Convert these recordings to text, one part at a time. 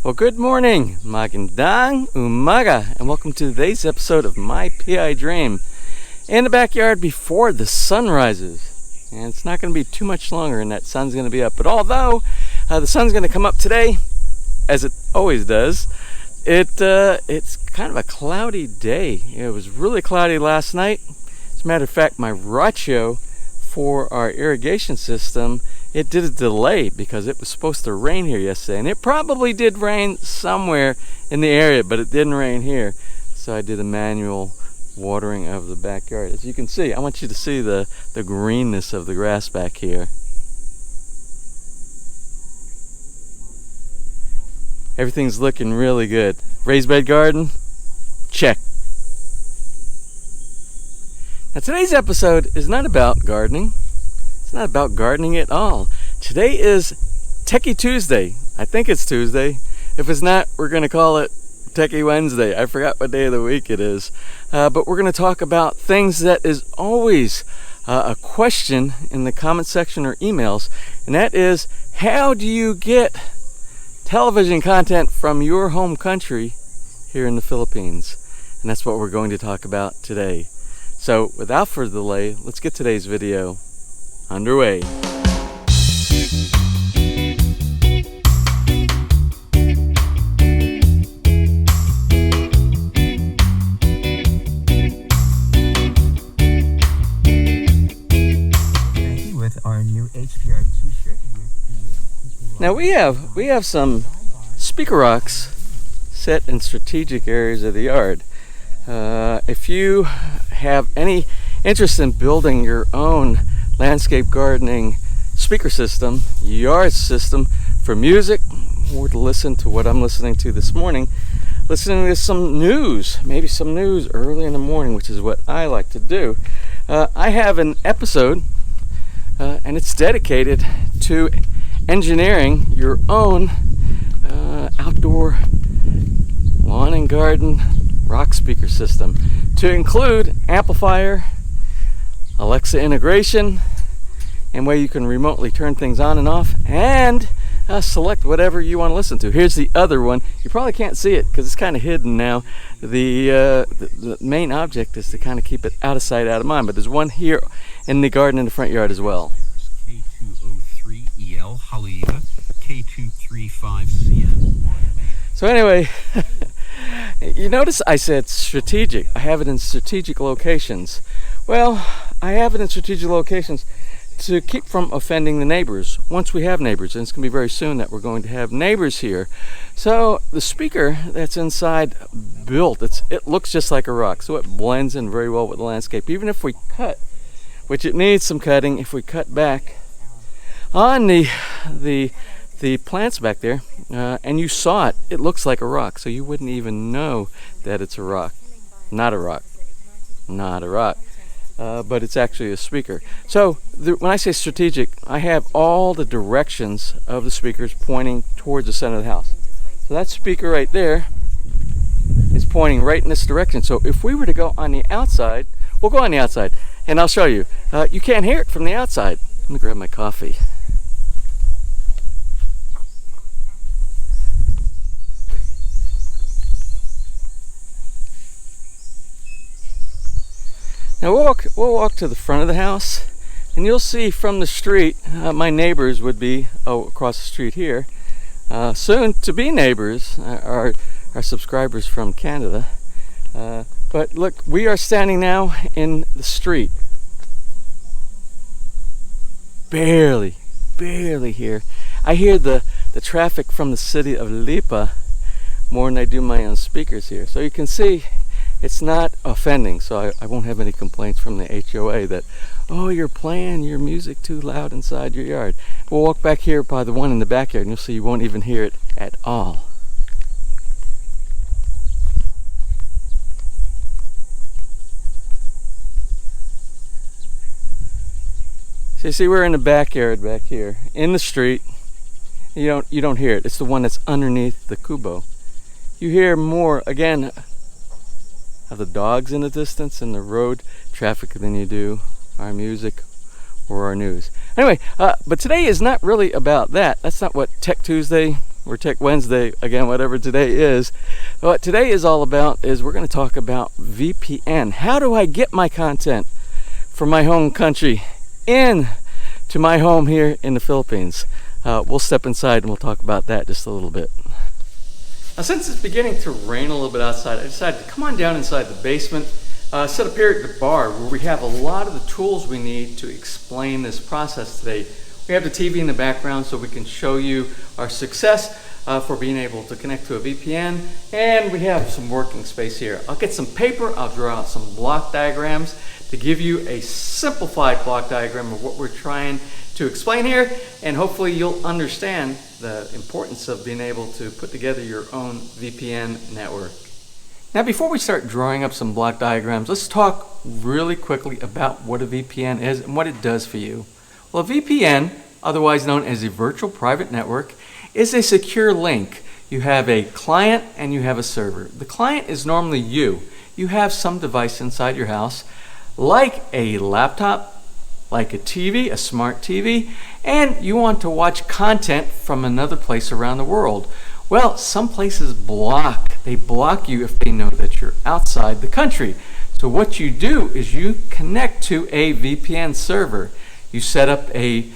Well, good morning, magandang umaga, and welcome to today's episode of My PI Dream in the backyard before the sun rises. And it's not going to be too much longer, and that sun's going to be up. But although the sun's going to come up today, as it always does, it's kind of a cloudy day. It was really cloudy last night. As a matter of fact, my ratio for our irrigation system, it did a delay because it was supposed to rain here yesterday, and it probably did rain somewhere in the area, but it didn't rain here. So I did a manual watering of the backyard. As you can see, I want you to see the greenness of the grass back here. Everything's looking really good. Raised bed garden, check. Now today's episode is not about gardening. It's not about gardening at all. Today is Techie Tuesday. I think it's Tuesday. If it's not, we're going to call it Techie Wednesday. I forgot what day of the week it is. But we're going to talk about things that is always a question in the comment section or emails. And that is, how do you get television content from your home country here in the Philippines? And that's what we're going to talk about today. So without further delay, let's get today's video underway. With our new HPR t-shirt with the Now we have some speaker racks set in strategic areas of the yard. If you have any interest in building your own landscape gardening speaker system, yard system for music, or to listen to what I'm listening to this morning, listening to some news, maybe some news early in the morning, which is what I like to do. I have an episode and it's dedicated to engineering your own outdoor lawn and garden rock speaker system, to include amplifier, Alexa integration, and where you can remotely turn things on and off, and select whatever you want to listen to. Here's the other one. You probably can't see it because it's kind of hidden now. The main object is to kind of keep it out of sight, out of mind, but there's one here in the garden in the front yard as well. K203EL Haleiwa, K235CN. So anyway, you notice I said strategic. I have it in strategic locations. Well, I have it in strategic locations to keep from offending the neighbors once we have neighbors, and it's going to be very soon that we're going to have neighbors here. So the speaker that's inside built, it looks just like a rock, so it blends in very well with the landscape. Even if we cut, which it needs some cutting, if we cut back on the plants back there, and you saw it, it looks like a rock, so you wouldn't even know that it's a rock. Not a rock. Not a rock. But it's actually a speaker. So when I say strategic, I have all the directions of the speakers pointing towards the center of the house. So that speaker right there is pointing right in this direction. So if we were to go on the outside, we'll go on the outside, and I'll show you. You can't hear it from the outside. Let me grab my coffee. Now we'll walk to the front of the house, and you'll see from the street, my neighbors would be across the street here. Soon to be neighbors, our subscribers from Canada. But look, we are standing now in the street. Barely here. I hear the traffic from the city of Lipa more than I do my own speakers here. So you can see it's not offending, so I won't have any complaints from the HOA that, oh, you're playing your music too loud inside your yard. We'll walk back here by the one in the backyard, and you'll see you won't even hear it at all. So you see, we're in the backyard back here, in the street. You don't hear it. It's the one that's underneath the kubo. You hear more, again, of the dogs in the distance and the road traffic than you do our music or our news. Anyway, but today is not really about that. That's not what Tech Tuesday or Tech Wednesday, again, whatever today is. What today is all about is we're going to talk about VPN. How do I get my content from my home country in to my home here in the Philippines? We'll step inside and we'll talk about that just a little bit. Now, since it's beginning to rain a little bit outside, I decided to come on down inside the basement, set up here at the bar where we have a lot of the tools we need to explain this process today. We have the TV in the background so we can show you our success for being able to connect to a VPN, and we have some working space here. I'll get some paper, I'll draw out some block diagrams to give you a simplified block diagram of what we're trying to explain here, and hopefully you'll understand the importance of being able to put together your own VPN network. Now, before we start drawing up some block diagrams, let's talk really quickly about what a VPN is and what it does for you. Well, a VPN, otherwise known as a virtual private network, is a secure link. You have a client and you have a server. The client is normally you. You have some device inside your house, like a laptop, like a TV, a smart TV, and you want to watch content from another place around the world. Well, some places they block you if they know that you're outside the country. So what you do is you connect to a VPN server. You set up a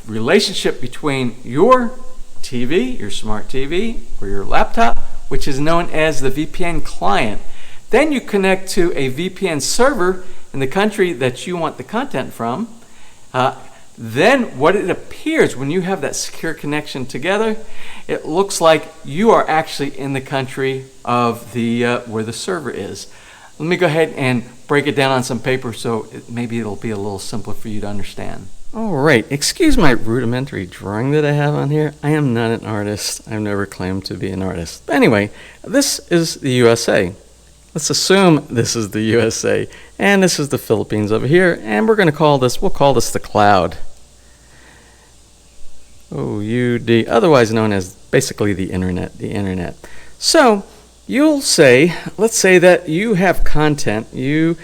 relationship between your TV, your smart TV, or your laptop, which is known as the VPN client. Then you connect to a VPN server in the country that you want the content from. Then what it appears when you have that secure connection together, it looks like you are actually in the country of the where the server is. Let me go ahead and break it down on some paper so maybe it'll be a little simpler for you to understand. All right, excuse my rudimentary drawing that I have on here. I am not an artist. I've never claimed to be an artist. But anyway, this is the USA. Let's assume this is the USA, and this is the Philippines over here, and we'll call this the cloud. OUD, otherwise known as basically the internet. So you'll say, let's say that you have content in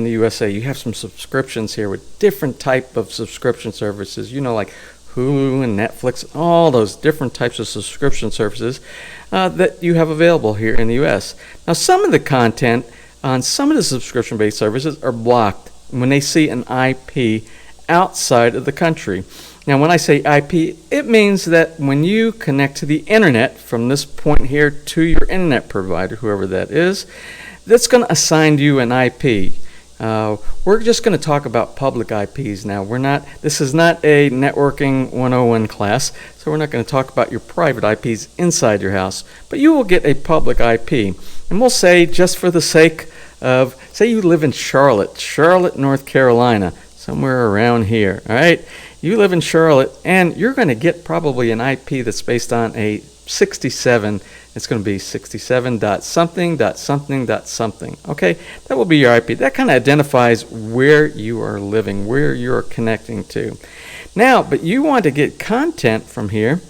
the USA. You have some subscriptions here with different type of subscription services, like Hulu and Netflix, all those different types of subscription services that you have available here in the US. Now, some of the content on some of the subscription-based services are blocked when they see an IP outside of the country. Now, when I say IP, it means that when you connect to the internet from this point here to your internet provider, whoever that is, that's going to assign you an IP. We're just going to talk about public IPs now. This is not a networking 101 class, so we're not going to talk about your private IPs inside your house, but you will get a public IP. And we'll say, just for the sake of, say you live in Charlotte, North Carolina, somewhere around here, all right? You live in Charlotte, and you're going to get probably an IP that's based on a 67. It's going to be 67.something.something.something. Okay, that will be your IP. That kind of identifies where you are living, where you are connecting to. Now, but you want to get content from here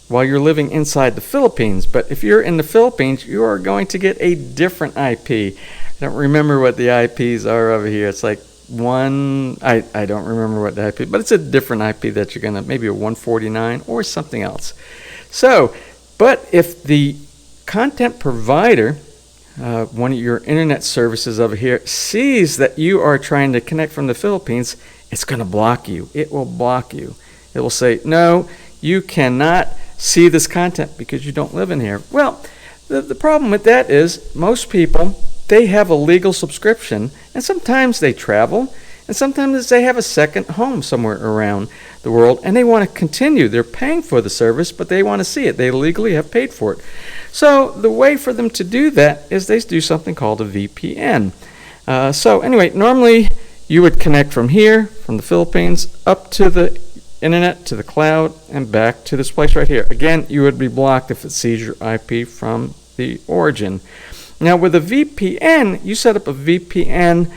while you're living inside the Philippines. But if you're in the Philippines, you are going to get a different IP. I don't remember what the IPs are over here. It's like I don't remember what the IP, but it's a different IP that you're going to, maybe a 149 or something else. So, but if the content provider, one of your internet services over here, sees that you are trying to connect from the Philippines, it's going to block you. It will block you. It will say, no, you cannot see this content because you don't live in here. Well, the problem with that is most people, they have a legal subscription, and sometimes they travel, and sometimes they have a second home somewhere around the world, and they want to continue. They're paying for the service, but they want to see it. They legally have paid for it. So the way for them to do that is they do something called a VPN. So anyway, normally you would connect from here, from the Philippines, up to the internet, to the cloud, and back to this place right here. Again, you would be blocked if it sees your IP from the origin. Now, with a VPN, you set up a VPN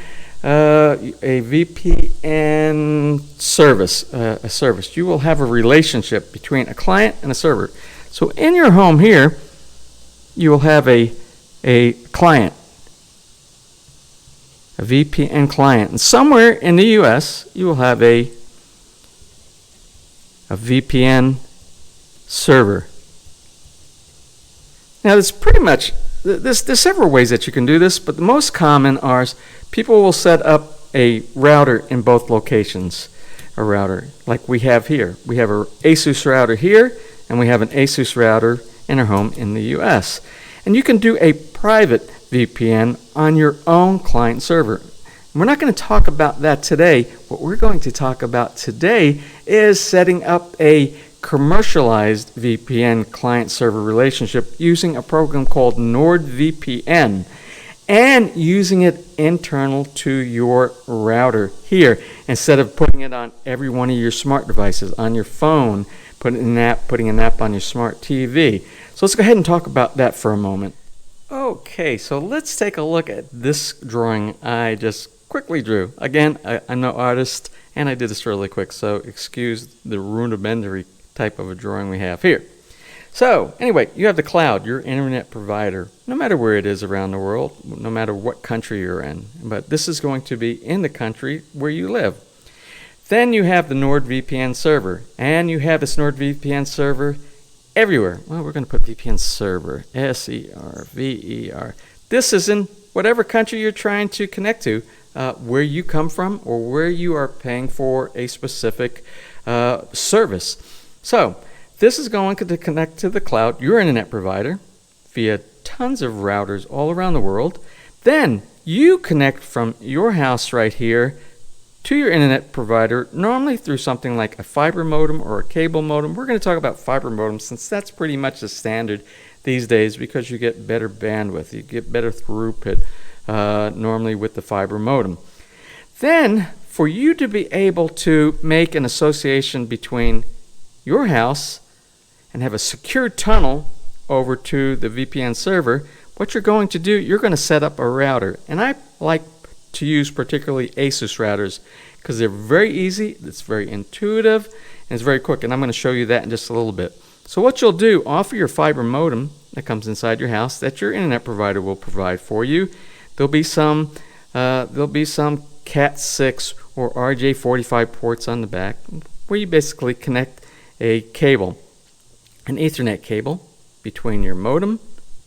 service, a service. You will have a relationship between a client and a server. So in your home here, you will have a client, a VPN client. And somewhere in the US, you will have a VPN server. Now, there's pretty much, there's several ways that you can do this, but the most common are people will set up a router in both locations. A router like we have here. We have an ASUS router here, and we have an ASUS router in our home in the US. And you can do a private VPN on your own client server. And we're not going to talk about that today. What we're going to talk about today is setting up a commercialized VPN client server relationship using a program called NordVPN and using it internal to your router here instead of putting it on every one of your smart devices, on your phone, putting an app on your smart TV. So let's go ahead and talk about that for a moment. Okay, so let's take a look at this drawing I just quickly drew. Again, I'm no artist, and I did this really quick, so excuse the rudimentary type of a drawing we have here. So anyway, you have the cloud, your internet provider, no matter where it is around the world, no matter what country you're in. But this is going to be in the country where you live. Then you have the NordVPN server, and you have this NordVPN server everywhere. Well, we're going to put VPN server, S-E-R-V-E-R. This is in whatever country you're trying to connect to, where you come from or where you are paying for a specific service. So this is going to connect to the cloud, your internet provider, via tons of routers all around the world. Then you connect from your house right here to your internet provider, normally through something like a fiber modem or a cable modem. We're going to talk about fiber modems since that's pretty much the standard these days because you get better bandwidth, you get better throughput normally with the fiber modem. Then for you to be able to make an association between your house and have a secure tunnel over to the VPN server, what you're going to do, you're going to set up a router. And I like to use particularly ASUS routers because they're very easy, it's very intuitive, and it's very quick. And I'm going to show you that in just a little bit. So what you'll do, off of your fiber modem that comes inside your house that your internet provider will provide for you, there'll be some Cat 6 or RJ45 ports on the back where you basically connect a cable, an Ethernet cable between your modem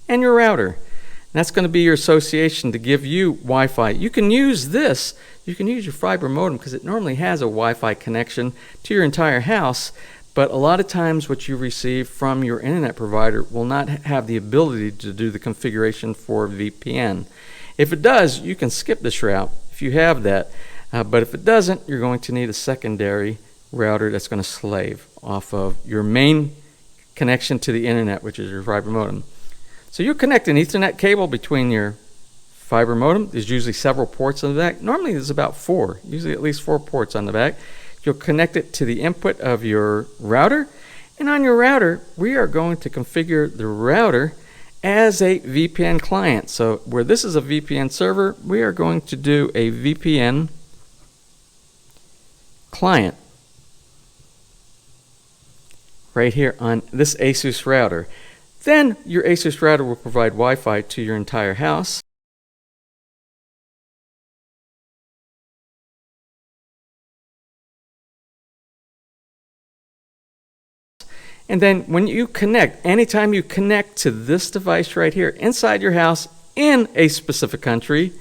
and your router. And that's going to be your association to give you Wi-Fi. You can use this, you can use your fiber modem because it normally has a Wi-Fi connection to your entire house, but a lot of times what you receive from your internet provider will not have the ability to do the configuration for VPN. If it does, you can skip this route if you have that, but if it doesn't, you're going to need a secondary router that's going to slave off of your main connection to the internet, which is your fiber modem. So you connect an Ethernet cable between your fiber modem. There's usually several ports on the back. Normally there's about 4, usually at least 4 ports on the back. You'll connect it to the input of your router, and on your router we are going to configure the router as a VPN client. So where this is a VPN server, we are going to do a VPN client right here on this ASUS router. Then your ASUS router will provide Wi-Fi to your entire house. And then when you connect, anytime you connect to this device right here inside your house in a specific country,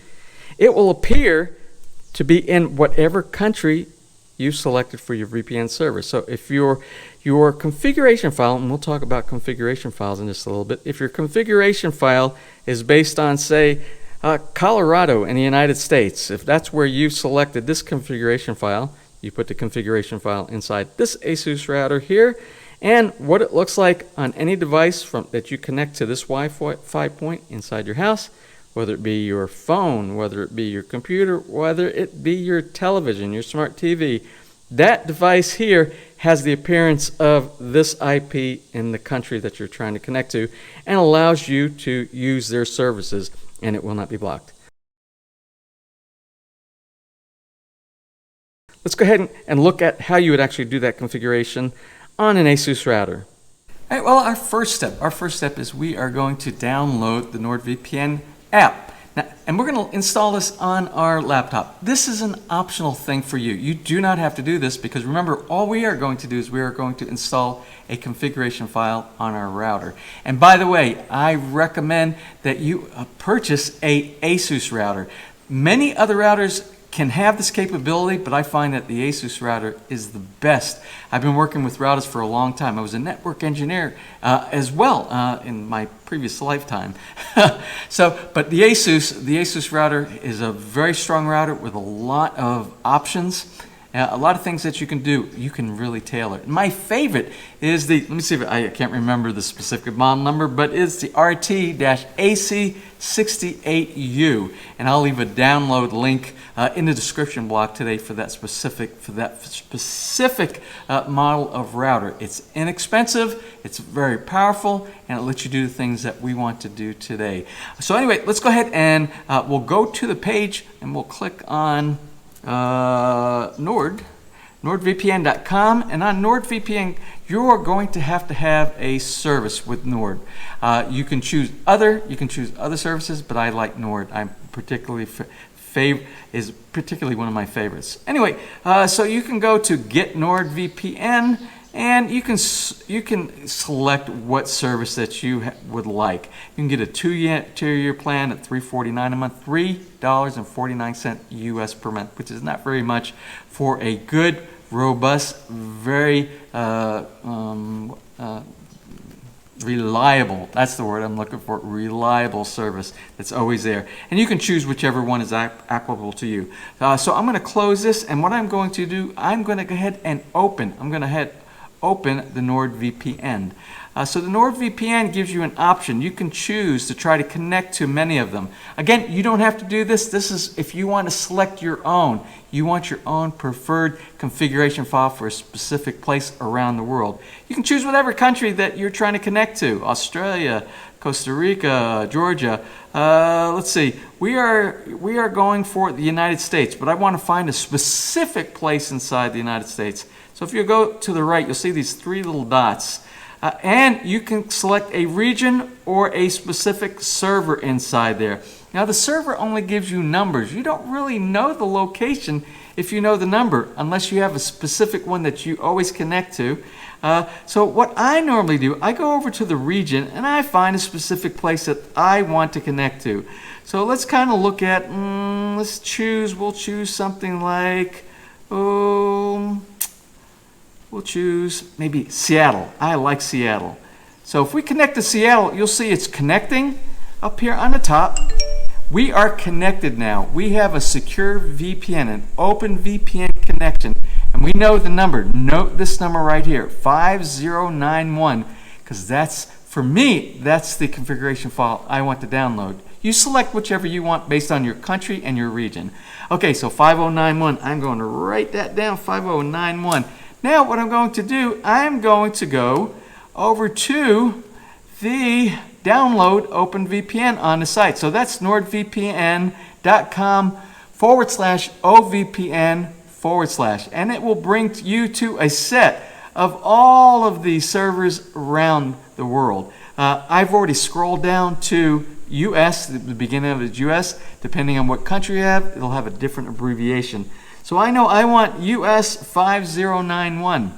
it will appear to be in whatever country you selected for your VPN server. So if your configuration file, and we'll talk about configuration files in just a little bit, if your configuration file is based on, say, Colorado in the United States, if that's where you selected this configuration file, you put the configuration file inside this ASUS router here, and what it looks like on any device that you connect to this Wi-Fi point inside your house, whether it be your phone, whether it be your computer, whether it be your television, your smart TV, that device here has the appearance of this IP in the country that you're trying to connect to and allows you to use their services, and it will not be blocked. Let's go ahead and look at how you would actually do that configuration on an ASUS router. All right, well, our first step is we are going to download the NordVPN app. Now, and we're going to install this on our laptop. This is an optional thing for you. You do not have to do this because remember, all we are going to do is we are going to install a configuration file on our router. And by the way, I recommend that you purchase a ASUS router. Many other routers can have this capability, but I find that the ASUS router is the best. I've been working with routers for a long time. I was a network engineer as well in my previous lifetime. But the ASUS router is a very strong router with a lot of options. A lot of things that you can do, you can really tailor. My favorite is the, let me see if I can't remember the specific model number, but it's the RT-AC68U. And I'll leave a download link in the description block today for that specific model of router. It's inexpensive, it's very powerful, and it lets you do the things that we want to do today. So anyway, let's go ahead and we'll go to the page and we'll click on NordVPN.com, and on NordVPN you're going to have a service with Nord. You can choose other services, but I like Nord. I'm particularly is particularly one of my favorites. Anyway, so you can go to Get NordVPN, and you can select what service that you would like. You can get a two-year plan at $349 a month, $3.49 US per month, which is not very much for a good, robust, very reliable, that's the word I'm looking for, reliable service that's always there. And you can choose whichever one is applicable to you. So I'm going to close this, and what I'm going to do, I'm going to go ahead and open the NordVPN. So the NordVPN gives you an option. You can choose to try to connect to many of them. Again, you don't have to do this. This is if you want to select your own. You want your own preferred configuration file for a specific place around the world. You can choose whatever country that you're trying to connect to. Australia, Costa Rica, Georgia. Let's see. We are going for the United States, but I want to find a specific place inside the United States. So if you go to the right, you'll see these three little dots. And you can select a region or a specific server inside there. Now the server only gives you numbers. You don't really know the location if you know the number, unless you have a specific one that you always connect to. So what I normally do, I go over to the region and I find a specific place that I want to connect to. So let's kind of look at, we'll choose something like, we'll choose maybe Seattle. I like Seattle. So if we connect to Seattle, you'll see it's connecting up here on the top. We are connected now. We have a secure VPN, an open VPN connection, and we know the number. Note this number right here, 5091, because that's, for me, that's the configuration file I want to download. You select whichever you want based on your country and your region. Okay, so 5091, I'm going to write that down, 5091. Now what I'm going to do, I'm going to go over to the download OpenVPN on the site. So that's NordVPN.com/OVPN/, and it will bring you to a set of all of the servers around the world. I've already scrolled down to US, the beginning of it is US. Depending on what country you have, it'll have a different abbreviation. So I know I want US 5091.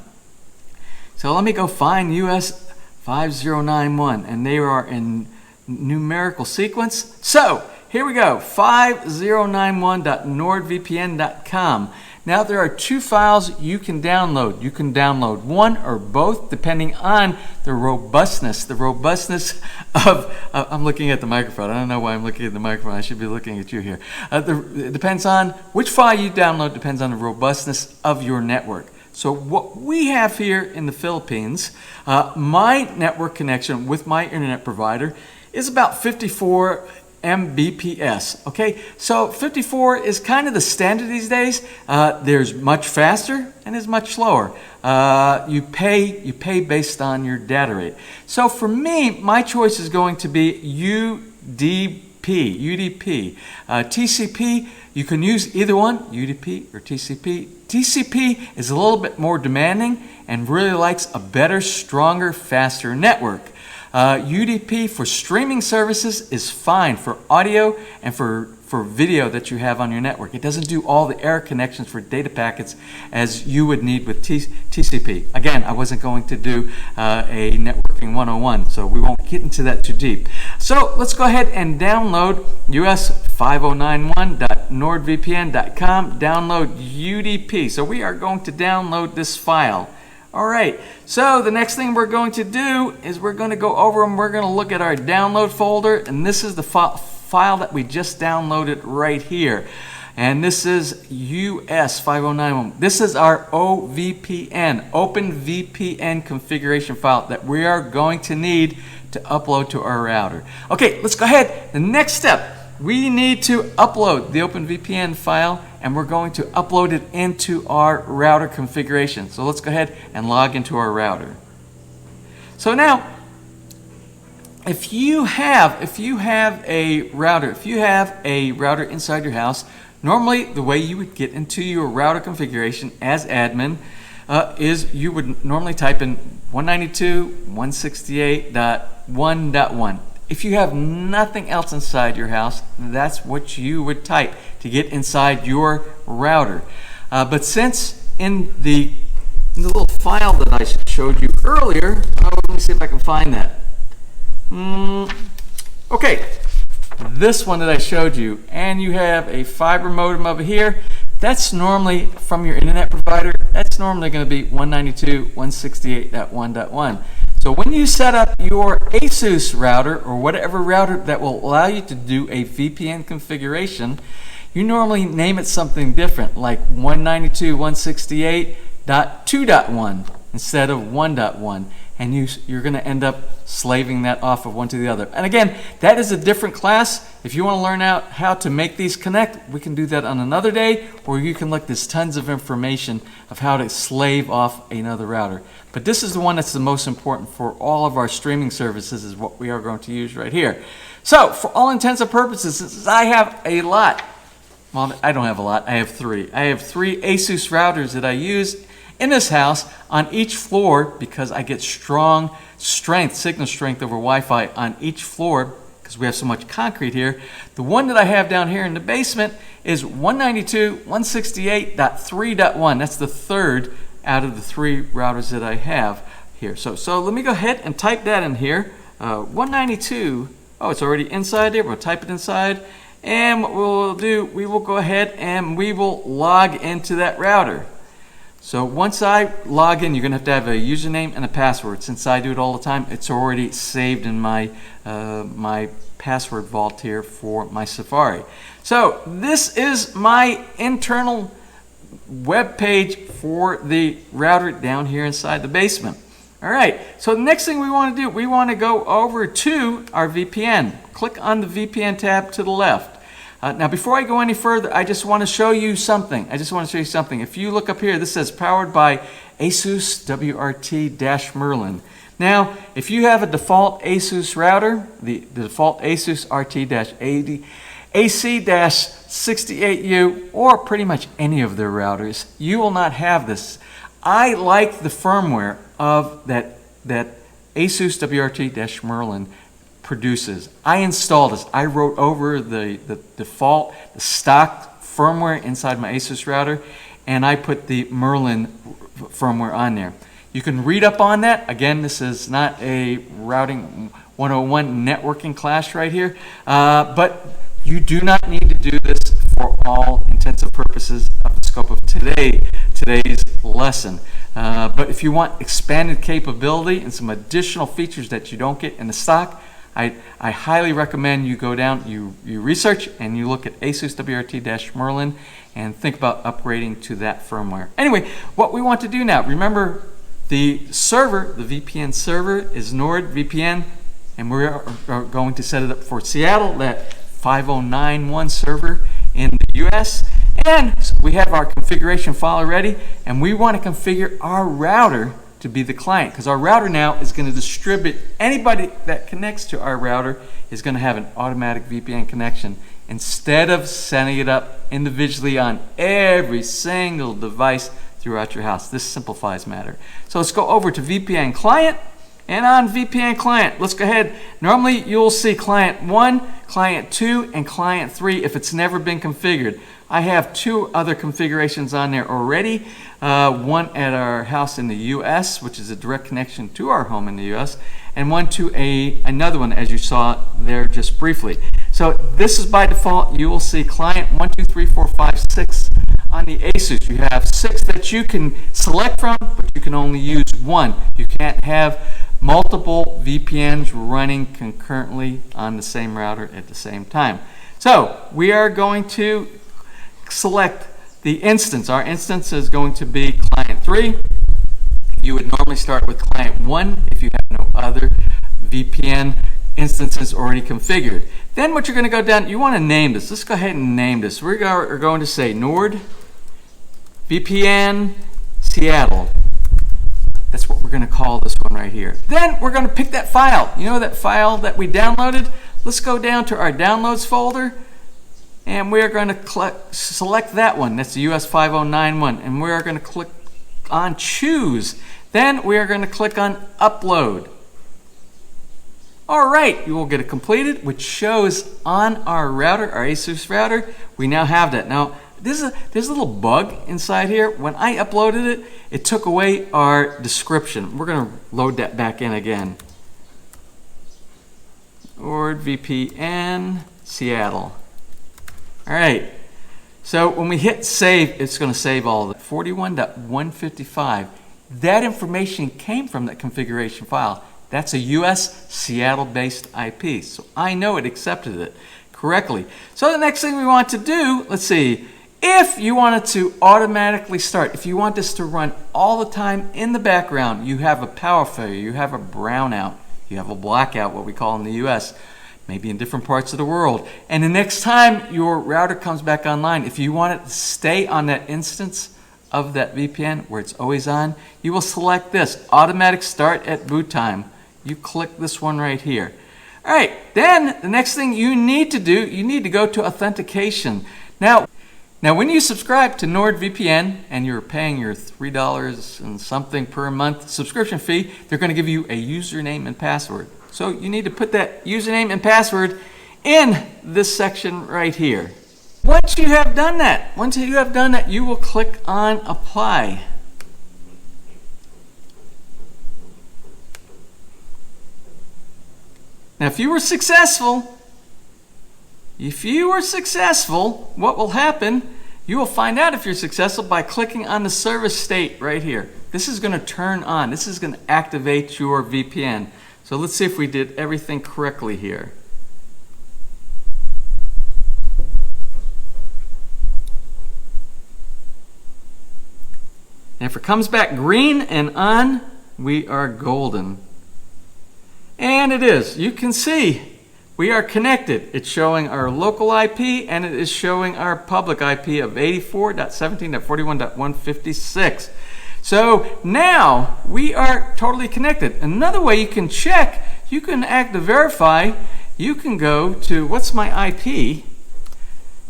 So let me go find US 5091, and they are in numerical sequence. So here we go, 5091.nordvpn.com. Now there are two files you can download. You can download one or both depending on the robustness of, I'm looking at the microphone. I don't know why I'm looking at the microphone. I should be looking at you here. It depends on which file you download, depends on the robustness of your network. So what we have here in the Philippines, my network connection with my internet provider is about 54 Mbps. Okay, so 54 is kind of the standard these days. There's much faster and is much slower. You pay based on your data rate. So for me, my choice is going to be UDP. TCP, you can use either one, UDP or TCP. TCP is a little bit more demanding and really likes a better, stronger, faster network. UDP for streaming services is fine for audio and for video that you have on your network. It doesn't do all the error connections for data packets as you would need with TCP. Again, I wasn't going to do a networking 101, so we won't get into that too deep. So let's go ahead and download us5091.nordvpn.com, download UDP. So we are going to download this file. All right, so the next thing we're going to do is we're going to go over and we're going to look at our download folder, and this is the file that we just downloaded right here. And this is US5091. This is our OVPN, Open VPN configuration file that we are going to need to upload to our router. Okay, let's go ahead. The next step, we need to upload the OpenVPN file, and we're going to upload it into our router configuration. So let's go ahead and log into our router. So now, if you have a router inside your house, normally the way you would get into your router configuration as admin is you would normally type in 192.168.1.1. If you have nothing else inside your house, that's what you would type to get inside your router. But since in the little file that I showed you earlier, let me see if I can find that. Okay, this one that I showed you, and you have a fiber modem over here. That's normally from your internet provider. That's normally going to be 192.168.1.1. So when you set up your ASUS router or whatever router that will allow you to do a VPN configuration, you normally name it something different, like 192.168.2.1 instead of 1.1, and you're going to end up slaving that off of one to the other. And again, that is a different class. If you want to learn out how to make these connect, we can do that on another day, or you can look. There's tons of information of how to slave off another router. But this is the one that's the most important for all of our streaming services, is what we are going to use right here. So for all intents and purposes, since I have a lot, well, I don't have a lot, I have three. I have three ASUS routers that I use in this house on each floor, because I get strong signal strength over Wi-Fi on each floor because we have so much concrete here. The one that I have down here in the basement is 192.168.3.1. That's the third out of the three routers that I have here. So let me go ahead and type that in here. 192, oh, it's already inside there. We'll type it inside. And what we'll do, we will go ahead and we will log into that router. So once I log in, you're going to have a username and a password. Since I do it all the time, it's already saved in my my password vault here for my Safari. So this is my internal web page for the router down here inside the basement. All right, so the next thing we want to do, we want to go over to our VPN. Click on the VPN tab to the left. Now, before I go any further, I just want to show you something. If you look up here, this says powered by ASUS WRT-Merlin. Now, if you have a default ASUS router, the default ASUS RT-80 AC-68U, or pretty much any of their routers, you will not have this. I like the firmware of that ASUS WRT-Merlin produces. I installed this. I wrote over the default, the stock firmware inside my ASUS router, and I put the Merlin firmware on there. You can read up on that. Again, this is not a routing 101 networking class right here, but you do not need to do this for all intents and purposes of the scope of today's lesson. But if you want expanded capability and some additional features that you don't get in the stock, I highly recommend you go down, you research, and you look at ASUS WRT-Merlin and think about upgrading to that firmware. Anyway, what we want to do now, remember the server, the VPN server is NordVPN, and we are going to set it up for Seattle, that 5091 server in the US. And we have our configuration file ready, and we want to configure our router to be the client, because our router now is going to distribute, anybody that connects to our router is going to have an automatic VPN connection instead of setting it up individually on every single device throughout your house. This simplifies matter. So let's go over to VPN client, And on VPN client, let's go ahead. Normally you'll see client 1, client 2, and client 3 if it's never been configured. I have 2 other configurations on there already. One at our house in the US, which is a direct connection to our home in the US, and one to another one, as you saw there just briefly. So this is by default. You will see client 1, 2, 3, 4, 5, 6 on the ASUS. You have 6 that you can select from, but you can only use 1. You can't have multiple VPNs running concurrently on the same router at the same time. So we are going to select the instance. Our instance is going to be client 3. You would normally start with client 1 if you have no other VPN instances already configured. Then what you're going to go down, you want to name this. Let's go ahead and name this. We're going to say Nord VPN Seattle. That's what we're going to call this one right here. Then we're going to pick that file. You know that file that we downloaded? Let's go down to our downloads folder, and we're going to select that one. That's the US 5091, and we're going to click on choose. Then we are going to click on upload. All right, you will get it completed, which shows on our router, our ASUS router, we now have that. Now, there's a little bug inside here. When I uploaded it, it took away our description. We're going to load that back in again. NordVPN Seattle. All right. So when we hit save, it's going to save all of it. 41.155. That information came from that configuration file. That's a US Seattle-based IP. So I know it accepted it correctly. So the next thing we want to do, let's see, if you wanted to automatically start, if you want this to run all the time in the background, you have a power failure, you have a brownout, you have a blackout, what we call in the US, maybe in different parts of the world. And the next time your router comes back online, if you want it to stay on that instance of that VPN where it's always on, you will select this, automatic start at boot time. You click this one right here. All right, then the next thing you need to do, you need to go to authentication. Now when you subscribe to NordVPN and you're paying your $3 and something per month subscription fee, they're going to give you a username and password. So you need to put that username and password in this section right here. Once you have done that, you will click on apply. Now if you were successful, what will happen, you will find out if you're successful by clicking on the service state right here. This is going to turn on. This is going to activate your VPN. So let's see if we did everything correctly here. And if it comes back green and on, we are golden. And it is. You can see we are connected. It's showing our local IP and it is showing our public IP of 84.17.41.156. So now we are totally connected. Another way you can check, you can verify, you can go to what's my IP,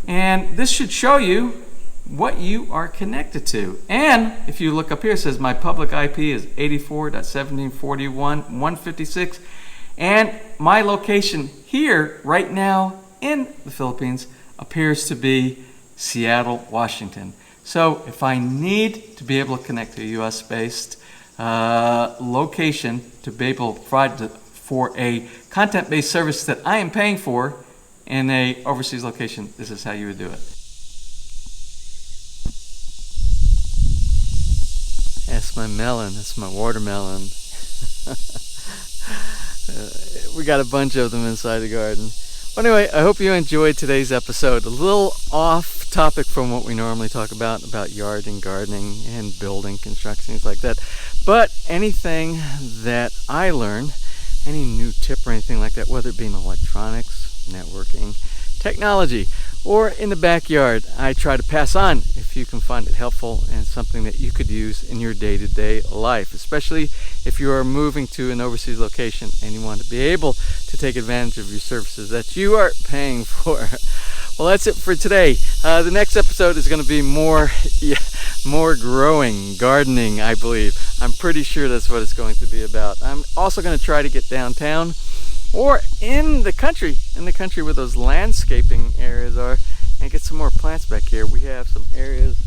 and this should show you what you are connected to. And if you look up here, it says my public IP is 84.17.41.156, and my location here right now in the Philippines appears to be Seattle, Washington. So if I need to be able to connect to a US-based location to be able to provide for a content-based service that I am paying for in a overseas location, this is how you would do it. That's my melon. That's my watermelon. We got a bunch of them inside the garden. Well, anyway, I hope you enjoyed today's episode. A little off topic from what we normally talk about yard and gardening and building, construction, things like that. But anything that I learned, any new tip or anything like that, whether it be in electronics, networking, technology, or in the backyard, I try to pass on if you can find it helpful and something that you could use in your day-to-day life, especially if you are moving to an overseas location and you want to be able to take advantage of your services that you are paying for. Well, that's it for today. The next episode is going to be more growing, gardening, I believe. I'm pretty sure that's what it's going to be about. I'm also going to try to get downtown or in the country where those landscaping areas are, and get some more plants back here. We have some areas,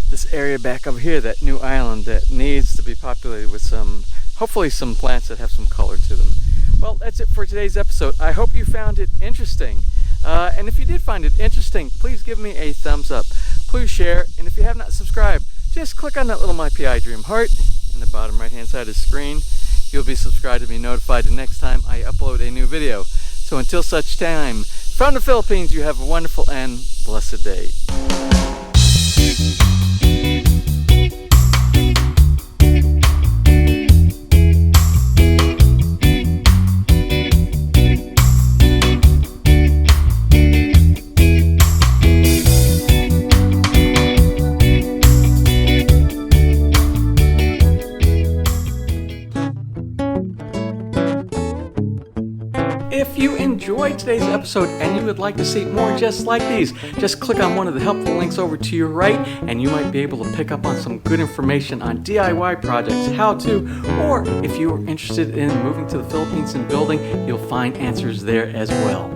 this area back over here, that new island that needs to be populated with some, hopefully some plants that have some color to them. Well, that's it for today's episode. I hope you found it interesting. And if you did find it interesting, please give me a thumbs up. Please share, and if you have not subscribed, just click on that little MPID dream heart in the bottom right hand side of the screen. You'll be subscribed to be notified the next time I upload a new video. So until such time, from the Philippines, you have a wonderful and blessed day. If you enjoyed today's episode and you would like to see more just like these, just click on one of the helpful links over to your right and you might be able to pick up on some good information on DIY projects, how to, or if you are interested in moving to the Philippines and building, you'll find answers there as well.